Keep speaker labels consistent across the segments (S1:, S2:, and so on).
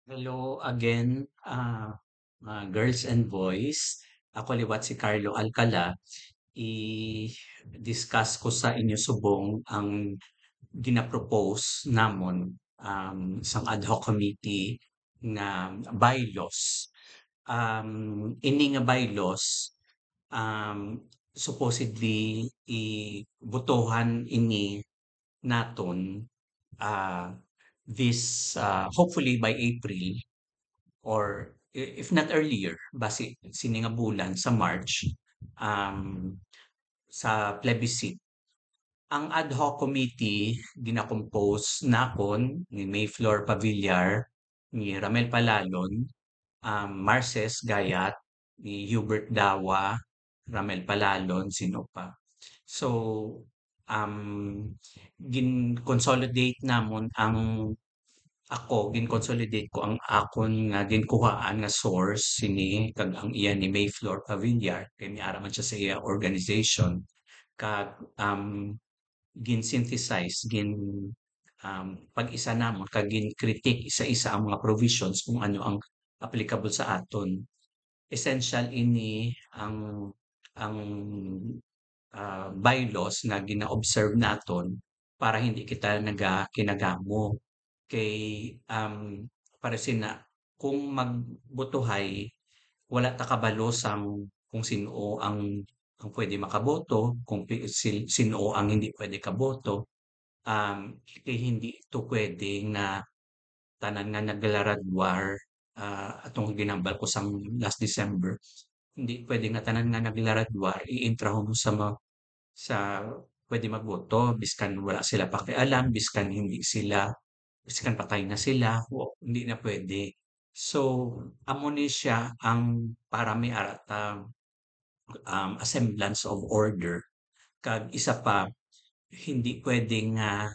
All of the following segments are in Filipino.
S1: Hello again, girls and boys. Ako liwat si Carlo Alcala. I-discuss ko sa inyo subong ang ginapropose namon isang ad hoc committee na bylaws. Ini nga bylaws supposedly ibotohan ini naton ah, this hopefully by April or if not earlier, base sini nga bulan sa March, um, sa plebiscite. Ang ad hoc committee gina-compose nakon ni Mayflor Pavillar, ni Ramel Palalon, Marces Gayat, ni Hubert Dawa, Ramel Palalon, sino pa. So, gin-consolidate namon ang ako gin-consolidate ko ang akon nga ginkuhaan nga source sini kag ang iya ni Mayflor Pavillar kay miara man siya sa iya organization kag gin-synthesize pag-isa namon kag gin-critique isa-isa ang mga provisions kung ano ang applicable sa aton. Essential ini ang bylaws nga gina-observe naton para hindi kita kinagamo. Kay paresin na kung magbotohay wala ta kabalo sang kung sino ang pwede makaboto, kung sino ang hindi pwede kaboto. Kay hindi ito pwede na tanan nga naglaradwar atong ginambal ko sang last December. Hindi pwede nga tanan nga naglaradwar iintraho mo sa pwede magboto biskan wala sila pakialam, biskan hindi sila biskan patay na sila, hindi na pwede. So, amo ni siya ang para may arata a semblance of order. Kag isa pa, hindi pwede nga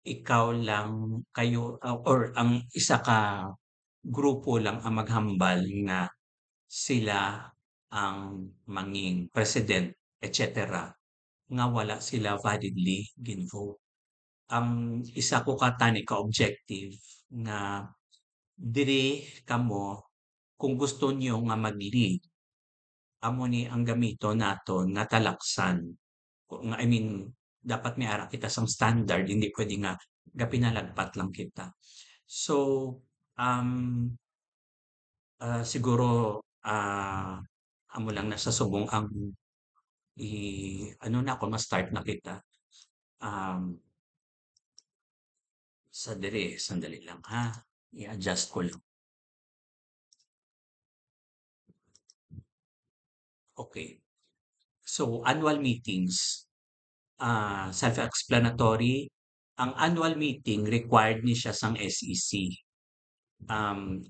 S1: ikaw lang kayo or ang isa ka grupo lang ang maghambal na sila ang manging president, etc. Nga wala sila validly ginvote. Ang isa ko tani ka objective nga diri kamo kung gusto niyo nga mag-lead, amo ni ang gamito naton nga talaksan. I mean, dapat may ara kita sang standard, hindi pwede nga gapinalagpat lang kita. So, um, siguro amo lang na sa subong ang ano na ako ma-start na kita. Um, sa diri, sandali lang ha. I-adjust ko lang. Okay. So, annual meetings. Self-explanatory. Ang annual meeting required ni siya sang SEC.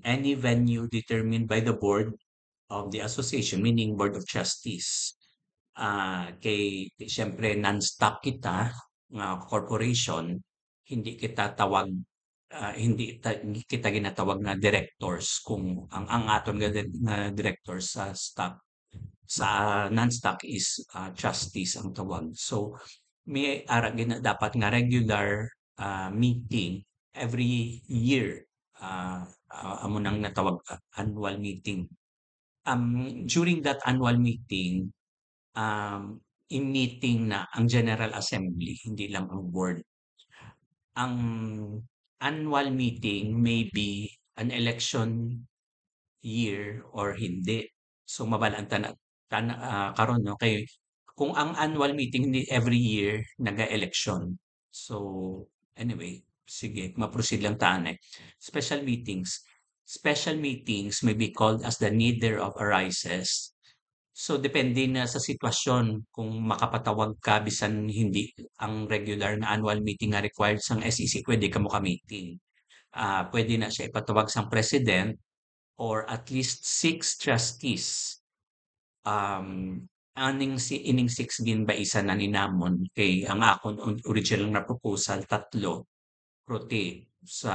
S1: Any venue determined by the board of the association, meaning Board of Trustees. Kay siyempre non-stock kita nga corporation, hindi kita tawag hindi kita ginatawag na directors kung ang aton nga directors sa stock sa non-stock is trustees ang tawag. So may ara dapat nga regular meeting every year. Amo nang natawag annual meeting. During that annual meeting, in-meeting na ang General Assembly, hindi lang ang board. Ang annual meeting may be an election year or hindi. So mabalaan karon no kay kung ang annual meeting hindi every year naga-election. So anyway, sige, ma-proceed lang taanay. Special meetings. Special meetings may be called as the need thereof arises. So depende na sa sitwasyon kung makapatawag ka bisan hindi ang regular na annual meeting nga required sang SEC, pwede ka mo ka-meeting. Pwede na siya ipatawag sang president or at least 6 trustees. Ining 6 gin ba isa na ninamon kay ang akon original na proposal tatlo rotate sa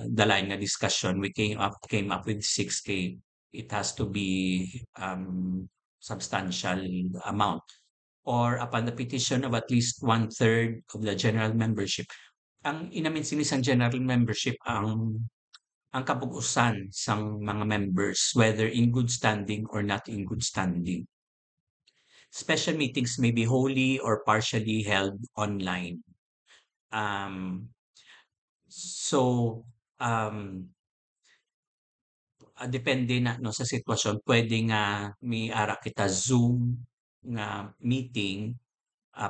S1: dalay nga discussion we came up with 6K. It has to be substantial amount or upon the petition of at least 1/3 of the general membership. Ang inamin sinisang general membership ang ang kabug-usan sang mga members whether in good standing or not in good standing. Special meetings may be wholly or partially held online. Um, so, um, depende na 'no sa sitwasyon puwede nga miara kita Zoom nga meeting,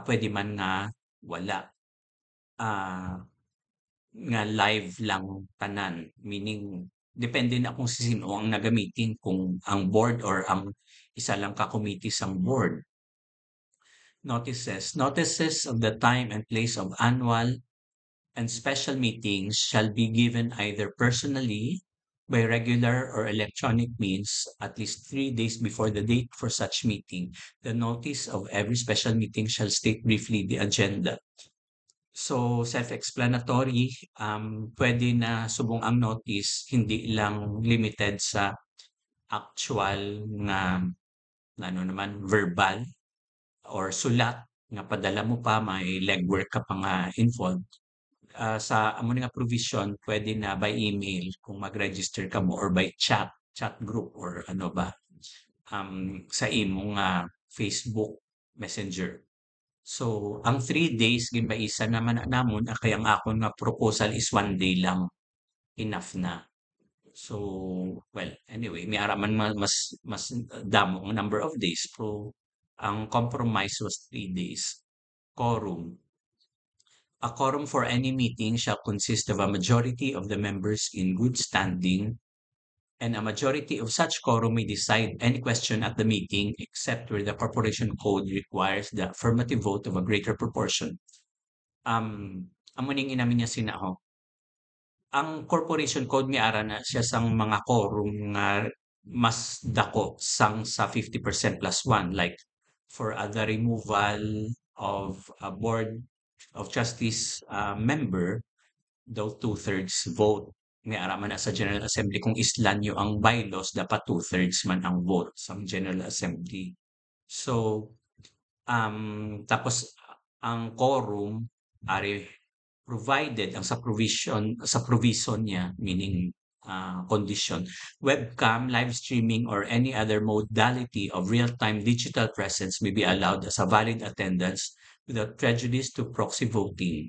S1: puwede man nga wala. Ah, nga live lang tanan, meaning depende na kung sino ang naga-meeting kung ang board or ang isa lang ka committee sang board. Notices of the time and place of annual and special meetings shall be given either personally, by regular or electronic means, at least 3 days before the date for such meeting. The notice of every special meeting shall state briefly the agenda. So, self-explanatory, pwede na subong ang notice, hindi lang limited sa actual na ano naman, verbal or sulat nga padala mo pa, may legwork ka pa nga involved. Sa amo nga provision pwede na by email kung mag-register ka mo or by chat group or ano ba, sa imong Facebook Messenger. So, ang 3 days ginbaisan naman na namon kay ang akon nga proposal is 1 day lang, enough na. So, well, anyway, may ara man mas damo ang number of days pero ang compromise was 3 days. Quorum. A quorum for any meeting shall consist of a majority of the members in good standing, and a majority of such quorum may decide any question at the meeting except where the corporation code requires the affirmative vote of a greater proportion. Amo ning inamin niya sinaho. Ang corporation code miara na siya sang mga quorum nga mas dako sang sa 50% plus 1 like for the removal of a board of trustees member daw two-thirds vote. May araman na sa General Assembly kung islanyo ang bylaws, dapat two-thirds man ang vote sa General Assembly. So, tapos ang quorum ari provided ang sa provision niya, meaning condition, webcam, live streaming, or any other modality of real-time digital presence may be allowed as a valid attendance without prejudice to proxy voting,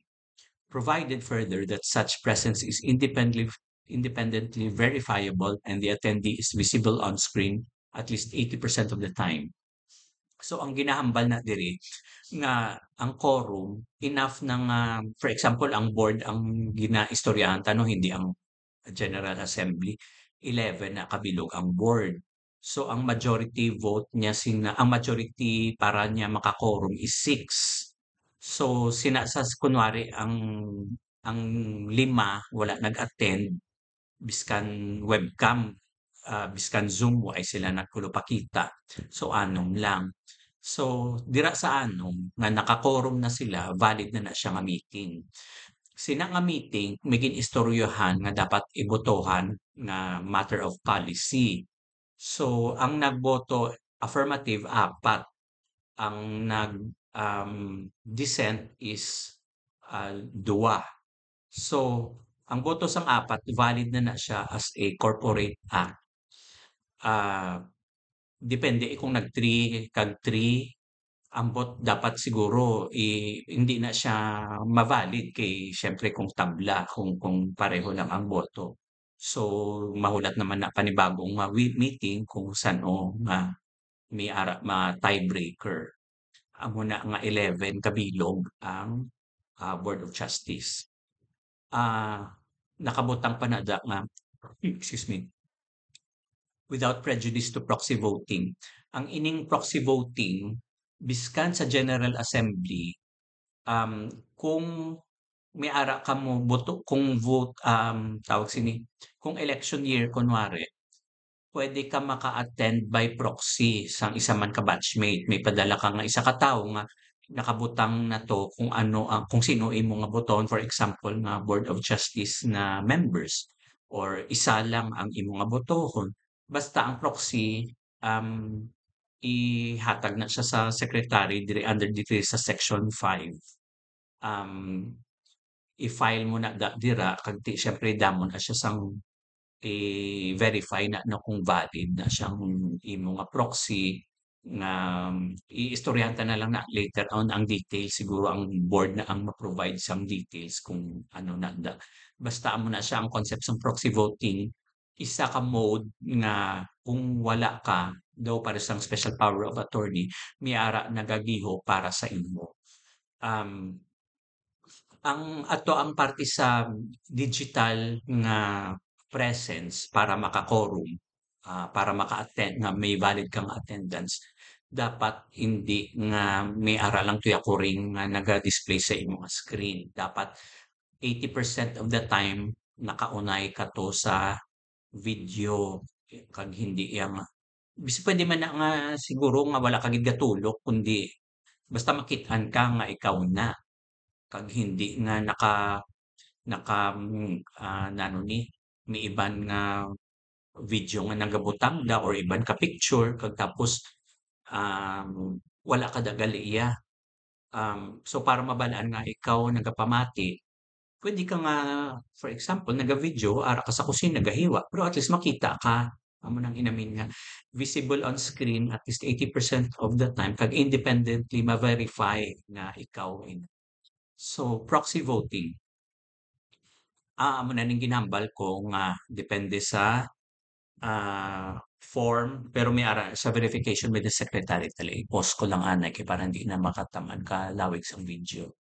S1: provided further that such presence is independently verifiable and the attendee is visible on screen at least 80% of the time. So ang ginahambal na diri nga ang quorum enough na nga for example ang board ang ginaistoryahan tanong hindi ang General Assembly 11 na kabilog ang board. So ang majority vote niya ang majority para niya maka-quorum is 6. So kunwari ang 5 wala nag-attend biskan webcam, biskan Zoom wa ay sila nagpulupakita. So anom lang. So dira sa anom nga naka-quorum na sila, valid na siya nga meeting. Sina nga meeting may ginistoryahan nga dapat ibotohan nga matter of policy. So ang nagboto affirmative 4, ang dissent is 2. So ang boto sang 4 valid na siya as a corporate act. Depende kung nag-3 kag 3 ang dapat siguro hindi na siya ma-valid kay siyempre kung tabla kung pareho lang ang boto. So mahulat naman na panibagong meeting kung saan-o nga may tiebreaker. Amo na nga 11 kabilog ang Board of Trustees. Nakabutang panada nga excuse me, without prejudice to proxy voting. Ang ining proxy voting biskan sa General Assembly, kung may ara ka mo boto kung vote tawag sini kung election year kunwari pwede ka maka-attend by proxy sang isa man ka batchmate, may padala ka nga isa ka tawo nga nakabutang na to kung ano ang kung sino imo nga boton, for example nga Board of Trustees na members or isa lang ang imo nga botohon. Basta ang proxy ihatag na siya sa secretary diri under diri sa section 5. I-file mo na dira kag siyempre damon na siya sang i-verify na kung valid na siyang imo nga proxy nga iistoryahan ta na lang na later on ang details siguro ang board na ang ma-provide sang details kung ano na basta amo na siya ang concept sang proxy voting, isa ka mode nga kung wala ka daw para sang special power of attorney miara nagagiho para sa imo. Um, ang parte sa digital nga presence para maka-quorum, para maka-attend nga may valid kang attendance, dapat hindi nga may ara lang tuyakuring nga naga-display sa imong screen. Dapat 80% of the time nakaunay ka to sa video kag hindi yang bisag puwede man na nga siguro nga wala ka gid gatulok kundi basta makit-an ka nga ikaw na. Kag hindi nga nano ni miiban nga video nga nagabutang da or iban ka picture kag tapos, wala kada gali iya. So para mabalaan nga ikaw nagapamati, puwede ka nga for example naga-video ara ka sa kusina nagahiwa pero at least makita ka. Amo nang inamin nga visible on screen at least 80% of the time kag independently ma-verify nga ikaw so proxy voting. Amo na ning ginhambal ko nga depende sa, form pero may ara sa verification with the secretary tala i-pause ko lang anay kay para hindi na makatamad kalawig sang video.